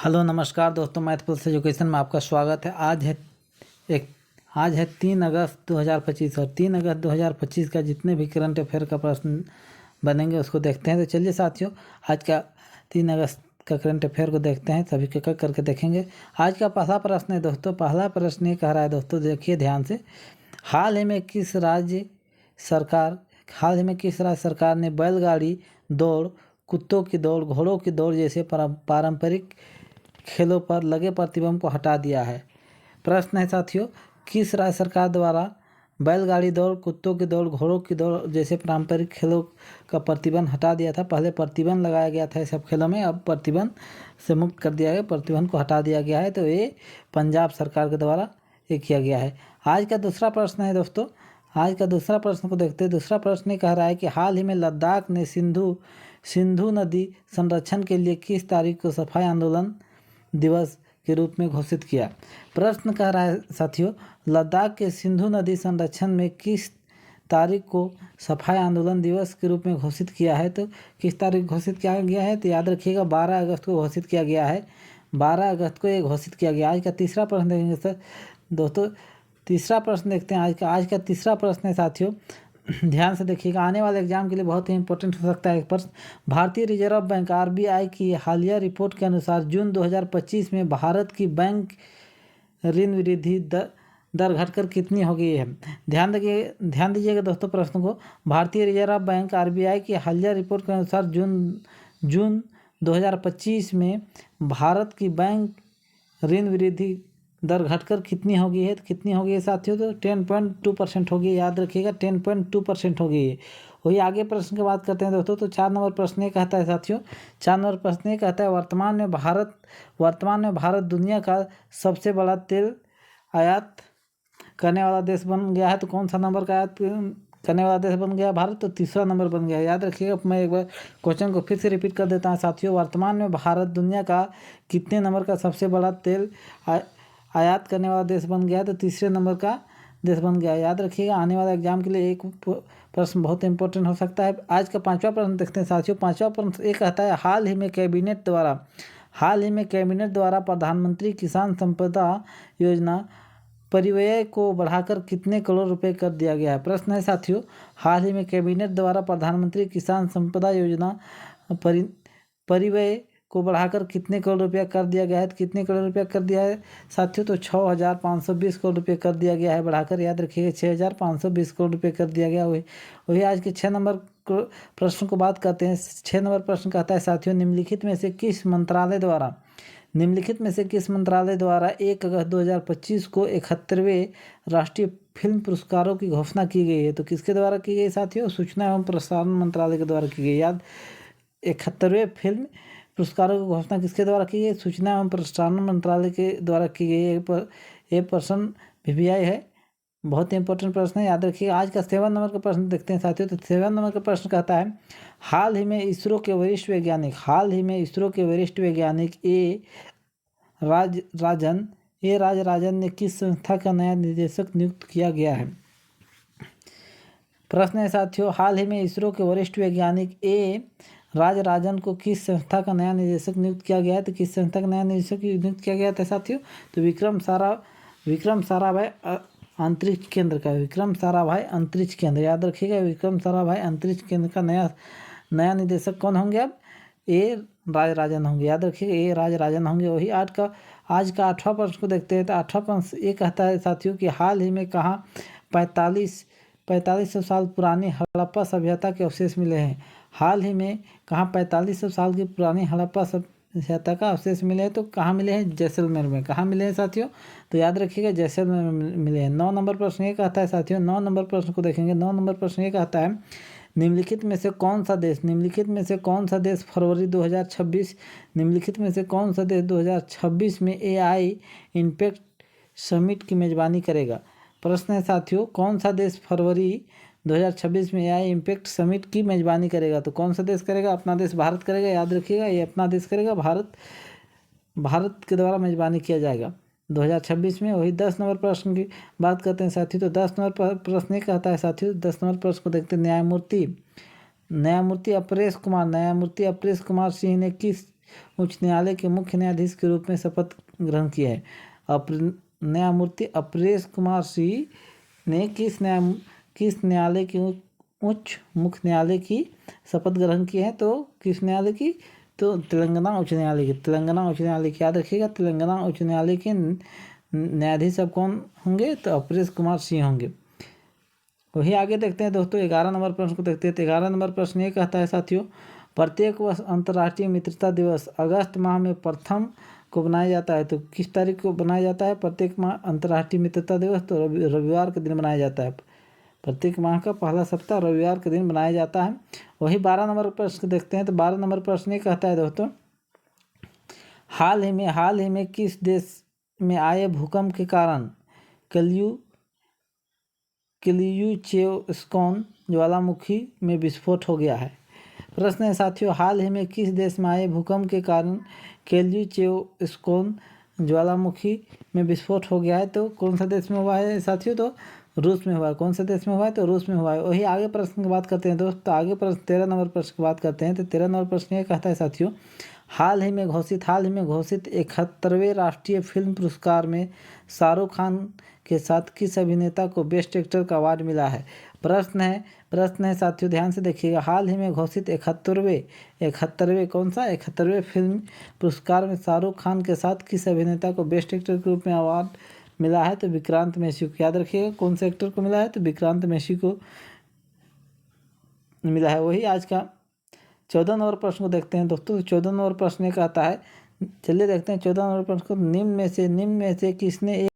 Hello नमस्कार दोस्तों, math plus education में आपका स्वागत है। आज है 3 अगस्त 2025 और 3 अगस्त 2025 का जितने भी करंट अफेयर का प्रश्न बनेंगे उसको देखते हैं। तो चलिए साथियों, आज का 3 अगस्त का करंट अफेयर को देखते हैं, सभी एक करके देखेंगे। आज का पहला प्रश्न है दोस्तों, पहला प्रश्न ये कह रहा है दोस्तों, देखिए ध्यान से। हाल ही में किस राज्य सरकार ने बैलगाड़ी दौड़, कुत्तों की दौड़, घोड़ों की दौड़ जैसे पारंपरिक खेलों पर लगे प्रतिबंध को हटा दिया है? प्रश्न है साथियों, किस राज्य सरकार द्वारा बैलगाड़ी दौड़, कुत्तों की दौड़, घोड़ों की दौड़ जैसे पारंपरिक खेलों का प्रतिबंध हटा दिया था? पहले प्रतिबंध लगाया गया था सब खेलों में, अब प्रतिबंध से मुक्त कर दिया गया, प्रतिबंध को हटा दिया गया है। तो ये पंजाब सरकार के द्वारा ये किया गया है। आज का दूसरा प्रश्न है दोस्तों, आज का दूसरा प्रश्न को देखते हैं। दूसरा प्रश्न ये कह रहा है कि हाल ही में लद्दाख ने सिंधु नदी संरक्षण के लिए किस तारीख को सफाई आंदोलन दिवस के रूप में घोषित किया? प्रश्न कह रहा है साथियों, लद्दाख के सिंधु नदी संरक्षण में किस तारीख को सफाई आंदोलन दिवस के रूप में घोषित किया है? तो किस तारीख घोषित किया गया है? तो याद रखिएगा 12 अगस्त को घोषित किया गया है। 12 अगस्त को ये घोषित किया गया। आज का तीसरा प्रश्न देखेंगे सर दोस्तों, तीसरा प्रश्न देखते हैं। आज का तीसरा प्रश्न है साथियों, ध्यान से देखिएगा, आने वाले एग्जाम के लिए बहुत ही इंपॉर्टेंट हो सकता है एक प्रश्न। भारतीय रिजर्व बैंक आरबीआई की हालिया रिपोर्ट के अनुसार जून 2025 में भारत की बैंक ऋण वृद्धि दर घटकर कितनी हो गई है? ध्यान दीजिएगा दोस्तों प्रश्न को। भारतीय रिजर्व बैंक आरबीआई की हालिया रिपोर्ट के अनुसार जून 2025 में भारत की बैंक ऋण वृद्धि दर घटकर कितनी हो गई है? तो कितनी हो गई है साथियों? तो 10.2% हो गई। याद रखिएगा 10.2% हो गई है। वही आगे प्रश्न की बात करते हैं दोस्तों। तो 4 नंबर प्रश्न ये कहता है साथियों, 4 नंबर प्रश्न ये कहता है, वर्तमान में भारत दुनिया का सबसे बड़ा तेल आयात करने वाला देश बन गया है। तो कौन सा नंबर का आयात करने वाला देश बन गया भारत? तो तीसरा नंबर बन गया। याद रखिएगा, मैं एक बार क्वेश्चन को फिर से रिपीट कर देता हूँ साथियों। वर्तमान में भारत दुनिया का कितने नंबर का सबसे बड़ा तेल आयात करने वाला देश बन गया है? तो तीसरे नंबर का देश बन गया। याद रखिएगा, आने वाले एग्जाम के लिए एक प्रश्न बहुत इंपॉर्टेंट हो सकता है। आज का 5वां प्रश्न देखते हैं साथियों। 5वां प्रश्न एक कहता है, हाल ही में कैबिनेट द्वारा प्रधानमंत्री किसान संपदा योजना परिव्यय को बढ़ाकर कितने करोड़ रुपए कर दिया गया है? प्रश्न है साथियों, हाल ही में कैबिनेट द्वारा प्रधानमंत्री किसान संपदा योजना परिव्यय को बढ़ाकर कितने करोड़ रुपया कर दिया गया है? तो कितने करोड़ रुपया कर दिया है साथियों? तो 6520 करोड़ रुपये कर दिया गया है बढ़ाकर। याद रखिएगा 6520 करोड़ रुपये कर दिया गया। वही आज के 6 नंबर प्रश्न को बात करते हैं। 6 नंबर प्रश्न कहता है साथियों, निम्नलिखित में से किस मंत्रालय द्वारा 1 अगस्त 2025 को 71वें राष्ट्रीय फिल्म पुरस्कारों की घोषणा की गई है? तो किसके द्वारा की गई साथियों? सूचना एवं प्रसारण मंत्रालय के द्वारा की गई। याद 71वें फिल्म पुरस्कारों की घोषणा किसके द्वारा की गई? सूचना एवं प्रसारण मंत्रालय के द्वारा की गई। ये प्रश्न वीवीआई है, बहुत ही इंपॉर्टेंट प्रश्न है, याद रखिए। आज का 7 नंबर का प्रश्न देखते हैं साथियों। तो 7 नंबर का प्रश्न कहता है, हाल ही में इसरो के वरिष्ठ वैज्ञानिक ए राजराजन ने किस संस्था का नया निदेशक नियुक्त किया गया है? प्रश्न है साथियों, हाल ही में इसरो के वरिष्ठ वैज्ञानिक ए राजराजन को किस संस्था का नया निदेशक नियुक्त किया गया है? तो किस संस्था का नया निदेशक नियुक्त किया गया था साथियों? तो विक्रम साराभाई अंतरिक्ष केंद्र। याद रखिएगा, विक्रम साराभाई अंतरिक्ष केंद्र का नया निदेशक कौन होंगे? अब ए राजराजन होंगे। याद रखिएगा, ए राजराजन होंगे। वही आज का 8वां प्रश्न को देखते हैं। तो 8वां प्रश्न ये कहता है साथियों कि हाल ही में कहाँ 4500 साल पुरानी हड़प्पा सभ्यता के अवशेष मिले हैं? हाल ही में कहाँ 4500 साल की पुरानी हड़प्पा सभ्यता का अवशेष मिले हैं? तो कहाँ मिले हैं? जैसलमेर में। कहाँ मिले हैं साथियों? तो याद रखिएगा जैसलमेर में मिले हैं। 9 नंबर प्रश्न ये कहता है साथियों, 9 नंबर प्रश्न को देखेंगे। 9 नंबर प्रश्न ये कहता है, निम्नलिखित में से कौन सा देश फरवरी 2026 में AI इम्पैक्ट समिट की मेजबानी करेगा? प्रश्न है साथियों, कौन सा देश फरवरी 2026 में AI इम्पैक्ट समिट की मेजबानी करेगा? तो कौन सा देश करेगा? अपना देश भारत करेगा। याद रखिएगा, ये अपना देश करेगा, भारत के द्वारा मेजबानी किया जाएगा 2026 में। वही 10 नंबर प्रश्न की बात करते हैं साथियों। तो 10 नंबर प्रश्न ये कहता है साथियों, 10 नंबर प्रश्न को देखते हैं, न्यायमूर्ति अपरेश कुमार सिंह ने किस उच्च न्यायालय के मुख्य न्यायाधीश के रूप में शपथ ग्रहण की है? न्यायमूर्ति अपरेश कुमार सिंह ने किस न्यायालय के मुख्य न्यायालय की शपथ ग्रहण की है? तो किस न्यायालय की? तो तेलंगाना उच्च न्यायालय की। याद रखिएगा, तेलंगाना उच्च न्यायालय के न्यायाधीश अब कौन होंगे? तो अपरेश कुमार सिंह होंगे। वही आगे देखते हैं दोस्तों, 11 नंबर प्रश्न को देखते हैं। तो 11 नंबर प्रश्न ये कहता है साथियों, प्रत्येक वर्ष अंतर्राष्ट्रीय मित्रता दिवस अगस्त माह में प्रथम को बनाया जाता है। तो किस तारीख को बनाया जाता है प्रत्येक माह अंतर्राष्ट्रीय मित्रता दिवस? तो रविवार के दिन बनाया जाता है। प्रत्येक माह का पहला सप्ताह रविवार के दिन बनाया जाता है। वही 12 नंबर प्रश्न देखते हैं। तो 12 नंबर प्रश्न ये कहता है दोस्तों, हाल ही में किस देश में आए भूकंप के कारण किलियुचेवस्कोन ज्वालामुखी में विस्फोट हो गया है? प्रश्न है साथियों, हाल ही में किस देश में आए भूकंप के कारण किलियुचेवस्कोन ज्वालामुखी में विस्फोट हो गया है? तो कौन सा देश में हुआ है साथियों? तो रूस में हुआ है। कौन सा देश में हुआ है? तो रूस में हुआ है। वही आगे प्रश्न की बात करते हैं दोस्त। तो आगे प्रश्न 13 नंबर प्रश्न की बात करते हैं। तो 13 नंबर प्रश्न ये कहता है साथियों, हाल ही में घोषित 71वें राष्ट्रीय फिल्म पुरस्कार में शाहरुख खान के साथ किस अभिनेता को बेस्ट एक्टर का अवार्ड मिला है? प्रश्न है साथियों, ध्यान से देखिएगा। हाल ही में घोषित 71वें फिल्म पुरस्कार में शाहरुख खान के साथ किस अभिनेता को बेस्ट एक्टर के रूप में अवार्ड मिला है? तो विक्रांत मैसी को। याद रखिएगा, कौन से एक्टर को मिला है? तो विक्रांत मैसी को मिला है। वही आज का 14 नंबर प्रश्न को देखते हैं दोस्तों। 14 नंबर प्रश्न कहता है, चलिए देखते हैं 14 नंबर प्रश्न को, निम्न में से किसने